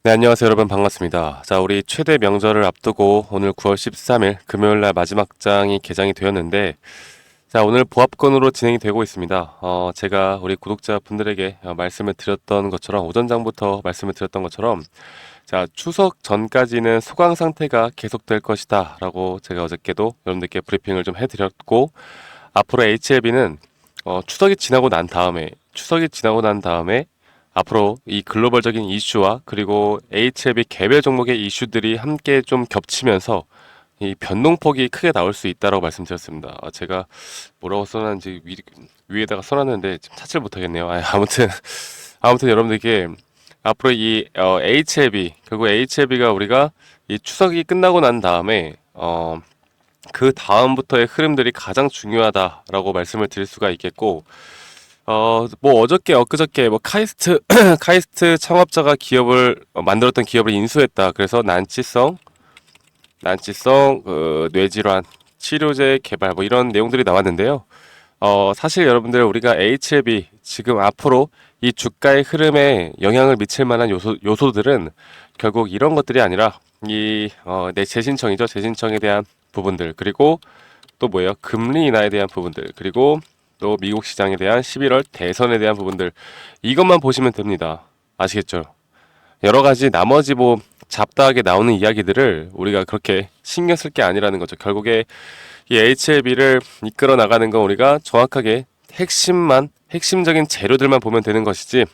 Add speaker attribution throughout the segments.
Speaker 1: 네, 안녕하세요, 여러분. 반갑습니다. 자, 우리 최대 명절을 앞두고 오늘 9월 13일 금요일 날 마지막 장이 개장이 되었는데, 자, 오늘 보합권으로 진행이 되고 있습니다. 제가 우리 구독자분들에게 말씀을 드렸던 것처럼, 오전장부터 말씀을 드렸던 것처럼, 자, 추석 전까지는 소강 상태가 계속될 것이다. 라고 제가 어저께도 여러분들께 브리핑을 좀 해드렸고, 앞으로 HLB는 추석이 지나고 난 다음에 앞으로 이 글로벌적인 이슈와 그리고 HLB 개별 종목의 이슈들이 함께 좀 겹치면서 이 변동폭이 크게 나올 수 있다라고 말씀드렸습니다. 제가 뭐라고 써놨는지 위에다가 써놨는데 지금 찾지를 못하겠네요. 아무튼 여러분들께 앞으로 이 HLB 그리고 HLB가 우리가 이 추석이 끝나고 난 다음에 그 다음부터의 흐름들이 가장 중요하다라고 말씀을 드릴 수가 있겠고, 뭐 어저께 엊그저께 뭐 카이스트 카이스트 창업자가 기업을 만들었던 기업을 인수했다. 그래서 난치성 뇌질환 치료제 개발 뭐 이런 내용들이 나왔는데요. 사실 여러분들 우리가 HLB 지금 앞으로 이 주가의 흐름에 영향을 미칠 만한 요소들은 결국 이런 것들이 아니라 내 재신청이죠. 재신청에 대한 부분들 그리고 또 뭐예요? 금리 인하에 대한 부분들 그리고 또 미국 시장에 대한 11월 대선에 대한 부분들 이것만 보시면 됩니다. 아시겠죠? 여러 가지 나머지 뭐 잡다하게 나오는 이야기들을 우리가 그렇게 신경 쓸 게 아니라는 거죠. 결국에 이 HLB를 이끌어 나가는 건 우리가 정확하게 핵심적인 재료들만 보면 되는 것이지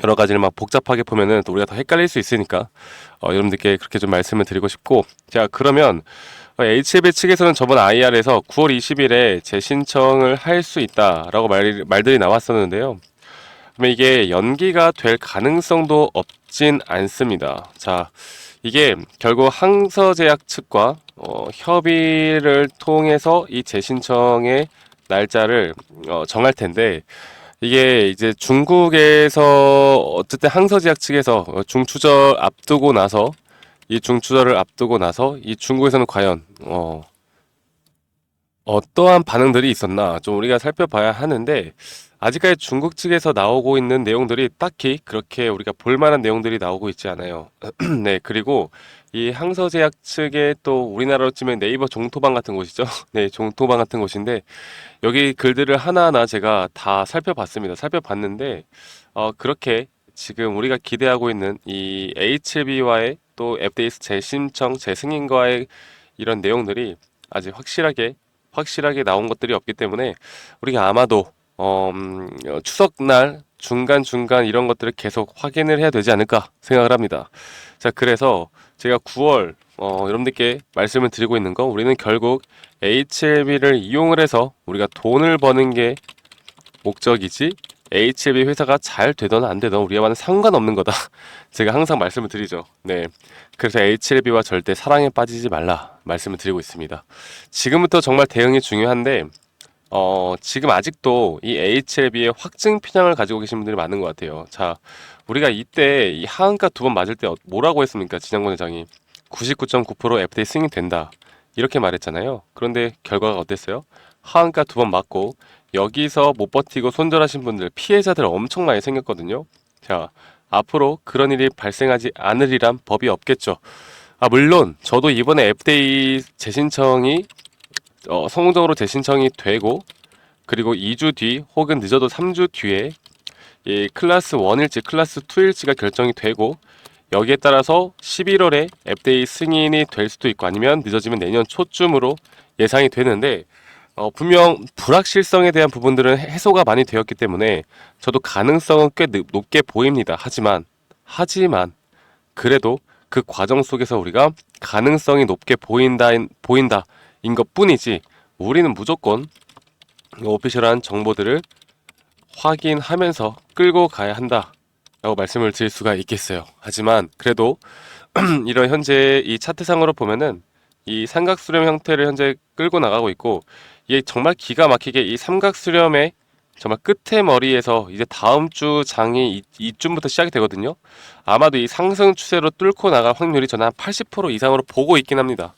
Speaker 1: 여러 가지를 막 복잡하게 보면은 또 우리가 더 헷갈릴 수 있으니까 여러분들께 그렇게 좀 말씀을 드리고 싶고 자 그러면 HLB 측에서는 저번 IR에서 9월 20일에 재신청을 할 수 있다라고 말들이 나왔었는데요. 그러면 이게 연기가 될 가능성도 없진 않습니다. 자, 이게 결국 항서제약 측과 협의를 통해서 이 재신청의 날짜를 정할 텐데 이게 이제 중국에서 어쨌든 항서제약 측에서 중추절을 앞두고 나서 이 중국에서는 과연 어떠한 반응들이 있었나 좀 우리가 살펴봐야 하는데 아직까지 중국 측에서 나오고 있는 내용들이 딱히 그렇게 우리가 볼만한 내용들이 나오고 있지 않아요. 네, 그리고 이 항서제약 측의 또 우리나라로 치면 네이버 종토방 같은 곳이죠. 네, 종토방 같은 곳인데 여기 글들을 하나하나 제가 다 살펴봤습니다. 살펴봤는데 그렇게 지금 우리가 기대하고 있는 이 HB와의 또 FDA 재신청 재승인과의 이런 내용들이 아직 확실하게 나온 것들이 없기 때문에 우리가 아마도 추석날 중간중간 이런 것들을 계속 확인을 해야 되지 않을까 생각을 합니다. 자, 그래서 제가 9월 여러분들께 말씀을 드리고 있는 건 우리는 결국 HLB를 이용을 해서 우리가 돈을 버는 게 목적이지 HLB 회사가 잘 되든 안 되든 우리와는 상관없는 거다. 제가 항상 말씀을 드리죠. 네. 그래서 HLB와 절대 사랑에 빠지지 말라 말씀을 드리고 있습니다. 지금부터 정말 대응이 중요한데 지금 아직도 이 HLB의 확증 편향을 가지고 계신 분들이 많은 것 같아요. 자, 우리가 이때 이 하한가 두 번 맞을 때 뭐라고 했습니까? 진양권 회장이 99.9% FDA 승인이 된다. 이렇게 말했잖아요. 그런데 결과가 어땠어요? 하한가 두 번 맞고 여기서 못 버티고 손절하신 분들 피해자들 엄청 많이 생겼거든요. 자, 앞으로 그런 일이 발생하지 않으리란 법이 없겠죠. 물론 저도 이번에 FDA 재신청이 성공적으로 재신청이 되고 그리고 2주 뒤 혹은 늦어도 3주 뒤에 이 클래스 1일지 클래스 2일지가 결정이 되고 여기에 따라서 11월에 FDA 승인이 될 수도 있고 아니면 늦어지면 내년 초쯤으로 예상이 되는데 분명 불확실성에 대한 부분들은 해소가 많이 되었기 때문에 저도 가능성은 꽤 높게 보입니다. 하지만 그래도 그 과정 속에서 우리가 가능성이 높게 보인다인 것뿐이지 우리는 무조건 오피셜한 정보들을 확인하면서 끌고 가야 한다라고 말씀을 드릴 수가 있겠어요. 하지만 그래도 이런 현재 이 차트상으로 보면은 이 삼각수렴 형태를 현재 끌고 나가고 있고 이게 정말 기가 막히게 이 삼각수렴의 정말 끝에 머리에서 이제 다음 주 장이 이쯤부터 시작이 되거든요. 아마도 이 상승 추세로 뚫고 나갈 확률이 저는 한 80% 이상으로 보고 있긴 합니다.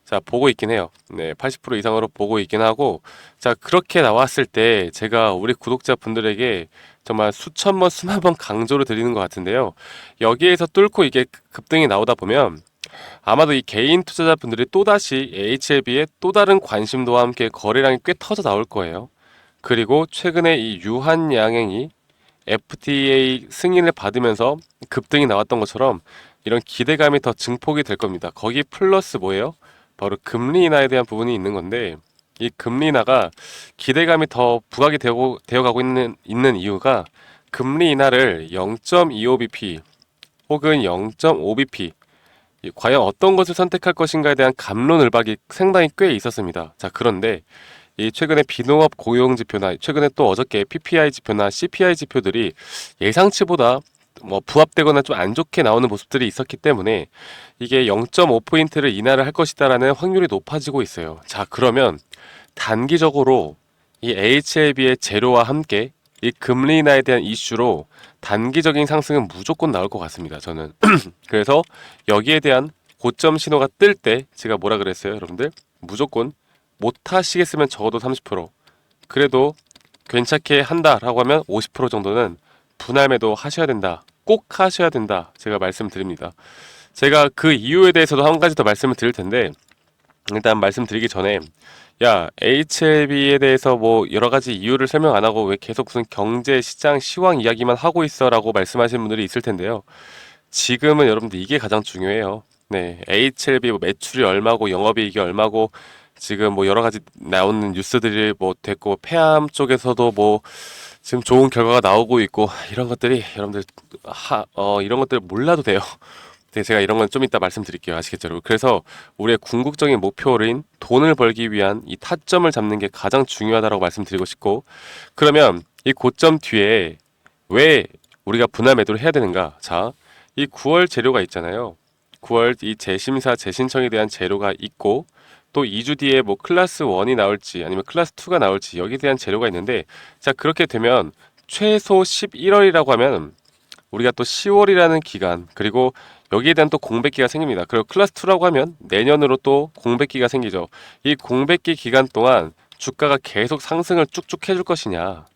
Speaker 1: 자, 보고 있긴 해요. 네, 80% 이상으로 보고 있긴 하고, 자, 그렇게 나왔을 때 제가 우리 구독자분들에게 정말 수천 번, 수만 번 강조를 드리는 것 같은데요. 여기에서 뚫고 이게 급등이 나오다 보면 아마도 이 개인 투자자분들이 또다시 HLB의 또 다른 관심도와 함께 거래량이 꽤 터져 나올 거예요. 그리고 최근에 이 유한양행이 FTA 승인을 받으면서 급등이 나왔던 것처럼 이런 기대감이 더 증폭이 될 겁니다. 거기 플러스 뭐예요? 바로 금리 인하에 대한 부분이 있는 건데, 이 금리 인하가 기대감이 더 부각이 되어가고 있는 이유가 금리 인하를 0.25bp 혹은 0.5bp 과연 어떤 것을 선택할 것인가에 대한 갑론을박이 상당히 꽤 있었습니다. 자, 그런데 이 최근에 비농업 고용 지표나 최근에 또 어저께 PPI 지표나 CPI 지표들이 예상치보다 뭐 부합되거나 좀 안 좋게 나오는 모습들이 있었기 때문에 이게 0.5포인트를 인하를 할 것이다라는 확률이 높아지고 있어요. 자, 그러면 단기적으로 이 HLB의 재료와 함께 이 금리 인하에 대한 이슈로 단기적인 상승은 무조건 나올 것 같습니다. 저는. 그래서 여기에 대한 고점 신호가 뜰 때 제가 뭐라 그랬어요, 여러분들? 무조건 못 하시겠으면 적어도 30%, 그래도 괜찮게 한다라고 하면 50% 정도는 분할 매도 하셔야 된다. 꼭 하셔야 된다. 제가 말씀드립니다. 제가 그 이유에 대해서도 한 가지 더 말씀을 드릴 텐데, 일단 말씀드리기 전에 야, HLB에 대해서 뭐 여러 가지 이유를 설명 안 하고 왜 계속 무슨 경제, 시장, 시황 이야기만 하고 있어 라고 말씀하시는 분들이 있을 텐데요. 지금은 여러분들 이게 가장 중요해요. 네, HLB 뭐 매출이 얼마고 영업이익이 얼마고 지금 뭐 여러 가지 나오는 뉴스들이 뭐 됐고 폐암 쪽에서도 뭐 지금 좋은 결과가 나오고 있고 이런 것들이 여러분들 이런 것들 몰라도 돼요. 네, 제가 이런 건 좀 이따 말씀드릴게요. 아시겠죠, 여러분? 그래서 우리의 궁극적인 목표인 돈을 벌기 위한 이 타점을 잡는 게 가장 중요하다고 말씀드리고 싶고, 그러면 이 고점 뒤에 왜 우리가 분할 매도를 해야 되는가? 자, 이 9월 재료가 있잖아요. 9월 이 재심사 재신청에 대한 재료가 있고, 또 2주 뒤에 뭐 클래스 1이 나올지 아니면 클래스 2가 나올지 여기에 대한 재료가 있는데, 자, 그렇게 되면 최소 11월이라고 하면 우리가 또 10월이라는 기간, 그리고 여기에 대한 또 공백기가 생깁니다. 그리고 클래스 2라고 하면 내년으로 또 공백기가 생기죠. 이 공백기 기간 동안 주가가 계속 상승을 쭉쭉 해줄 것이냐?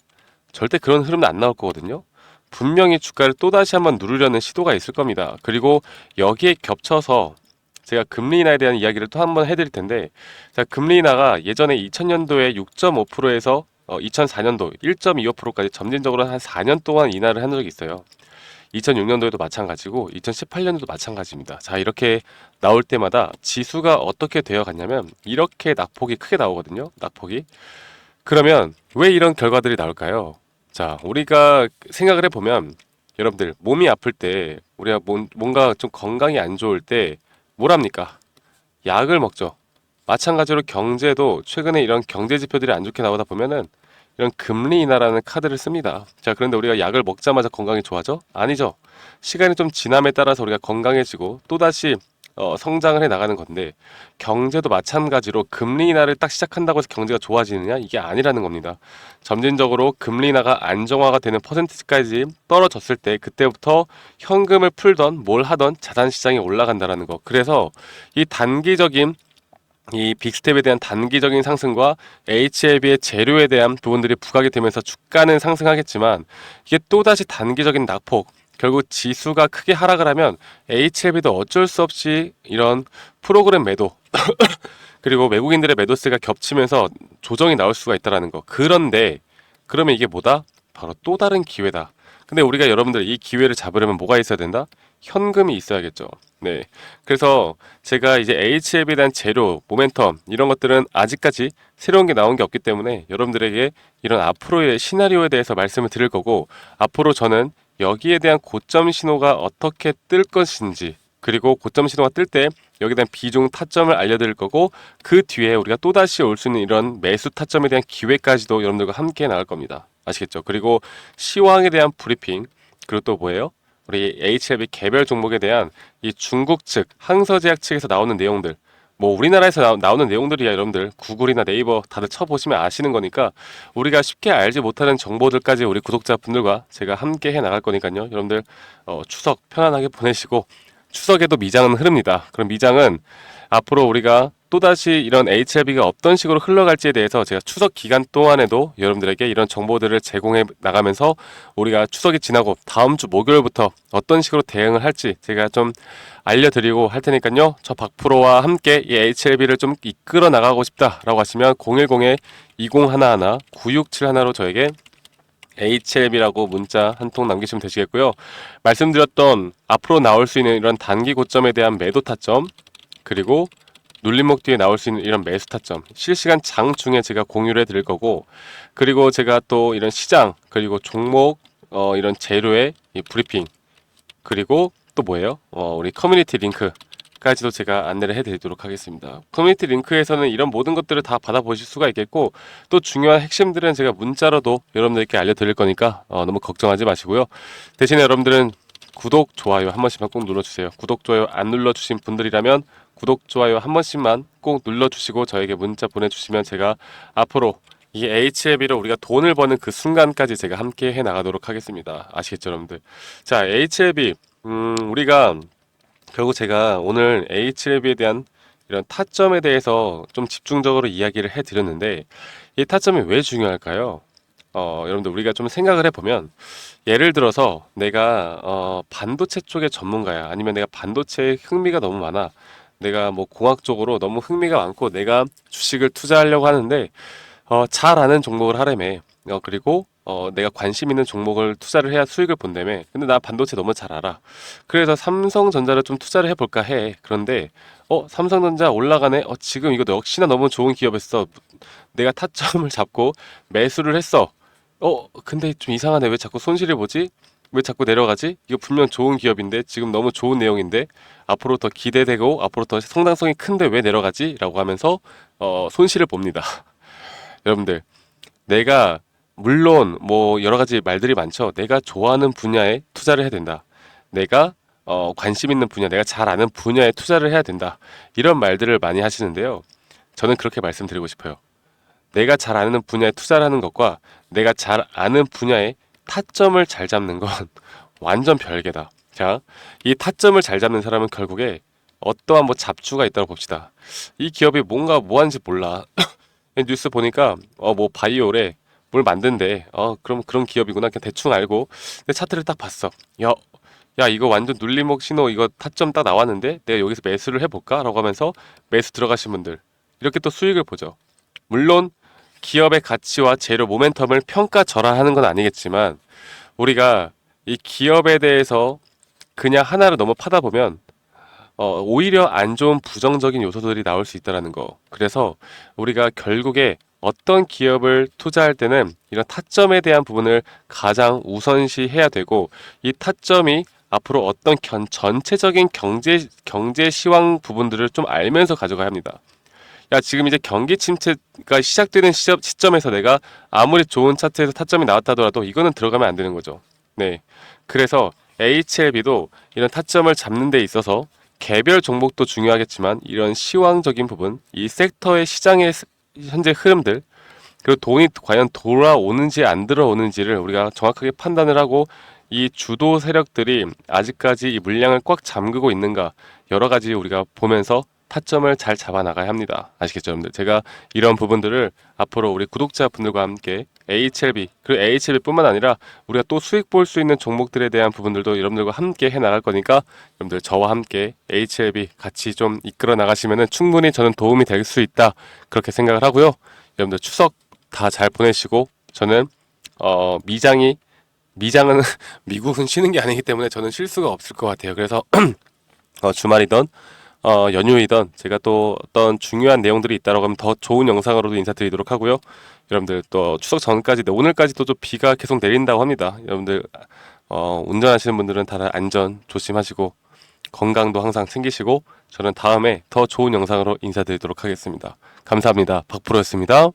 Speaker 1: 절대 그런 흐름은 안 나올 거거든요. 분명히 주가를 또다시 한번 누르려는 시도가 있을 겁니다. 그리고 여기에 겹쳐서 제가 금리 인하에 대한 이야기를 또 한번 해드릴 텐데, 자, 금리 인하가 예전에 2000년도에 6.5%에서 2004년도 1.25%까지 점진적으로 한 4년 동안 인하를 한 적이 있어요. 2006년도에도 마찬가지고 2018년도도 마찬가지입니다. 자, 이렇게 나올 때마다 지수가 어떻게 되어 갔냐면 이렇게 낙폭이 크게 나오거든요. 낙폭이. 그러면 왜 이런 결과들이 나올까요? 자, 우리가 생각을 해보면 여러분들 몸이 아플 때 우리가 뭔가 좀 건강이 안 좋을 때 뭘 합니까? 약을 먹죠. 마찬가지로 경제도 최근에 이런 경제 지표들이 안 좋게 나오다 보면은 이런 금리 인하라는 카드를 씁니다. 자, 그런데 우리가 약을 먹자마자 건강이 좋아져? 아니죠. 시간이 좀 지남에 따라서 우리가 건강해지고 또다시 성장을 해 나가는 건데, 경제도 마찬가지로 금리 인하를 딱 시작한다고 해서 경제가 좋아지느냐? 이게 아니라는 겁니다. 점진적으로 금리 인하가 안정화가 되는 퍼센티지까지 떨어졌을 때 그때부터 현금을 풀던 뭘 하던 자산 시장이 올라간다라는 거. 그래서 이 단기적인 이 빅스텝에 대한 단기적인 상승과 HLB의 재료에 대한 부분들이 부각이 되면서 주가는 상승하겠지만, 이게 또다시 단기적인 낙폭, 결국 지수가 크게 하락을 하면 HLB도 어쩔 수 없이 이런 프로그램 매도 그리고 외국인들의 매도세가 겹치면서 조정이 나올 수가 있다는 거. 그런데 그러면 이게 뭐다? 바로 또 다른 기회다. 근데 우리가 여러분들 이 기회를 잡으려면 뭐가 있어야 된다? 현금이 있어야겠죠. 네. 그래서 제가 이제 HLB에 대한 재료, 모멘텀 이런 것들은 아직까지 새로운 게 나온 게 없기 때문에 여러분들에게 이런 앞으로의 시나리오에 대해서 말씀을 드릴 거고, 앞으로 저는 여기에 대한 고점 신호가 어떻게 뜰 것인지, 그리고 고점 신호가 뜰 때 여기에 대한 비중 타점을 알려드릴 거고, 그 뒤에 우리가 또다시 올 수 있는 이런 매수 타점에 대한 기회까지도 여러분들과 함께 나갈 겁니다. 아시겠죠? 그리고 시황에 대한 브리핑, 그리고 또 뭐예요? 우리 HLB 개별 종목에 대한 이 중국 측, 항서제약 측에서 나오는 내용들, 뭐 우리나라에서 나오는 내용들이야 여러분들 구글이나 네이버 다들 쳐보시면 아시는 거니까, 우리가 쉽게 알지 못하는 정보들까지 우리 구독자분들과 제가 함께 해 나갈 거니까요. 여러분들 추석 편안하게 보내시고, 추석에도 미장은 흐릅니다. 그럼 미장은 앞으로 우리가 또다시 이런 HLB가 어떤 식으로 흘러갈지에 대해서 제가 추석 기간 동안에도 여러분들에게 이런 정보들을 제공해 나가면서 우리가 추석이 지나고 다음 주 목요일부터 어떤 식으로 대응을 할지 제가 좀 알려드리고 할 테니까요. 저 박프로와 함께 이 HLB를 좀 이끌어 나가고 싶다라고 하시면 010-2011-9671로 저에게 HLB라고 문자 한 통 남기시면 되시겠고요. 말씀드렸던 앞으로 나올 수 있는 이런 단기 고점에 대한 매도 타점, 그리고 눌림목 뒤에 나올 수 있는 이런 매수 타점, 실시간 장 중에 제가 공유를 해드릴 거고, 그리고 제가 또 이런 시장, 그리고 종목, 이런 재료의 이 브리핑, 그리고 또 뭐예요? 우리 커뮤니티 링크까지도 제가 안내를 해드리도록 하겠습니다. 커뮤니티 링크에서는 이런 모든 것들을 다 받아보실 수가 있겠고, 또 중요한 핵심들은 제가 문자로도 여러분들께 알려드릴 거니까 너무 걱정하지 마시고요. 대신에 여러분들은 구독, 좋아요 한 번씩만 꼭 눌러주세요. 구독, 좋아요 안 눌러주신 분들이라면 구독, 좋아요 한 번씩만 꼭 눌러주시고 저에게 문자 보내주시면 제가 앞으로 이 HLB로 우리가 돈을 버는 그 순간까지 제가 함께 해 나가도록 하겠습니다. 아시겠죠, 여러분들? 자, HLB, 우리가 결국 제가 오늘 HLB에 대한 이런 타점에 대해서 좀 집중적으로 이야기를 해드렸는데 이 타점이 왜 중요할까요? 여러분들 우리가 좀 생각을 해보면 예를 들어서 내가 반도체 쪽의 전문가야 아니면 내가 반도체에 흥미가 너무 많아 내가 뭐 공학 쪽으로 너무 흥미가 많고 내가 주식을 투자하려고 하는데 잘 아는 종목을 하려면 그리고 내가 관심 있는 종목을 투자를 해야 수익을 본다며 근데 나 반도체 너무 잘 알아 그래서 삼성전자를 좀 투자를 해볼까 해 그런데 삼성전자 올라가네 지금 이거 역시나 너무 좋은 기업이었어 내가 타점을 잡고 매수를 했어 근데 좀 이상하네 왜 자꾸 손실을 보지 왜 자꾸 내려가지 이거 분명 좋은 기업인데 지금 너무 좋은 내용인데 앞으로 더 기대되고 앞으로 더 성장성이 큰데 왜 내려가지 라고 하면서 손실을 봅니다 여러분들 내가 물론 뭐 여러 가지 말들이 많죠. 내가 좋아하는 분야에 투자를 해야 된다. 내가 관심 있는 분야, 내가 잘 아는 분야에 투자를 해야 된다. 이런 말들을 많이 하시는데요. 저는 그렇게 말씀드리고 싶어요. 내가 잘 아는 분야에 투자를 하는 것과 내가 잘 아는 분야에 타점을 잘 잡는 건 완전 별개다. 자, 이 타점을 잘 잡는 사람은 결국에 어떠한 뭐 잡주가 있다고 봅시다. 이 기업이 뭔가 뭐 하는지 몰라. 뉴스 보니까 뭐 바이오래 뭘 만든대 그럼 그런 기업이구나 그냥 대충 알고 근데 차트를 딱 봤어 야 이거 완전 눌림목 신호 이거 타점 딱 나왔는데 내가 여기서 매수를 해볼까 라고 하면서 매수 들어가신 분들 이렇게 또 수익을 보죠 물론 기업의 가치와 재료 모멘텀을 평가절하하는 건 아니겠지만 우리가 이 기업에 대해서 그냥 하나를 너무 파다 보면 오히려 안 좋은 부정적인 요소들이 나올 수 있다는 거. 그래서 우리가 결국에 어떤 기업을 투자할 때는 이런 타점에 대한 부분을 가장 우선시 해야 되고 이 타점이 앞으로 어떤 전체적인 경제 시황 부분들을 좀 알면서 가져가야 합니다. 야, 지금 이제 경기 침체가 시작되는 시점에서 내가 아무리 좋은 차트에서 타점이 나왔다 하더라도 이거는 들어가면 안 되는 거죠. 네. 그래서 HLB도 이런 타점을 잡는 데 있어서 개별 종목도 중요하겠지만 이런 시황적인 부분, 이 섹터의 시장의 현재 흐름들, 그리고 돈이 과연 돌아오는지 안 들어오는지를 우리가 정확하게 판단을 하고 이 주도 세력들이 아직까지 이 물량을 꽉 잠그고 있는가 여러 가지 우리가 보면서 타점을 잘 잡아 나가야 합니다. 아시겠죠, 여러분들? 제가 이런 부분들을 앞으로 우리 구독자분들과 함께 HLB 그리고 HLB뿐만 아니라 우리가 또 수익 볼 수 있는 종목들에 대한 부분들도 여러분들과 함께 해 나갈 거니까 여러분들 저와 함께 HLB 같이 좀 이끌어 나가시면은 충분히 저는 도움이 될 수 있다 그렇게 생각을 하고요. 여러분들 추석 다 잘 보내시고 저는 미장은 미국은 쉬는 게 아니기 때문에 저는 쉴 수가 없을 것 같아요. 그래서 주말이던 연휴이던 제가 또 어떤 중요한 내용들이 있다라고 하면 더 좋은 영상으로도 인사드리도록 하고요. 여러분들 또 추석 전까지 오늘까지도 좀 비가 계속 내린다고 합니다. 여러분들 운전하시는 분들은 다들 안전 조심하시고 건강도 항상 챙기시고 저는 다음에 더 좋은 영상으로 인사드리도록 하겠습니다. 감사합니다. 박프로였습니다.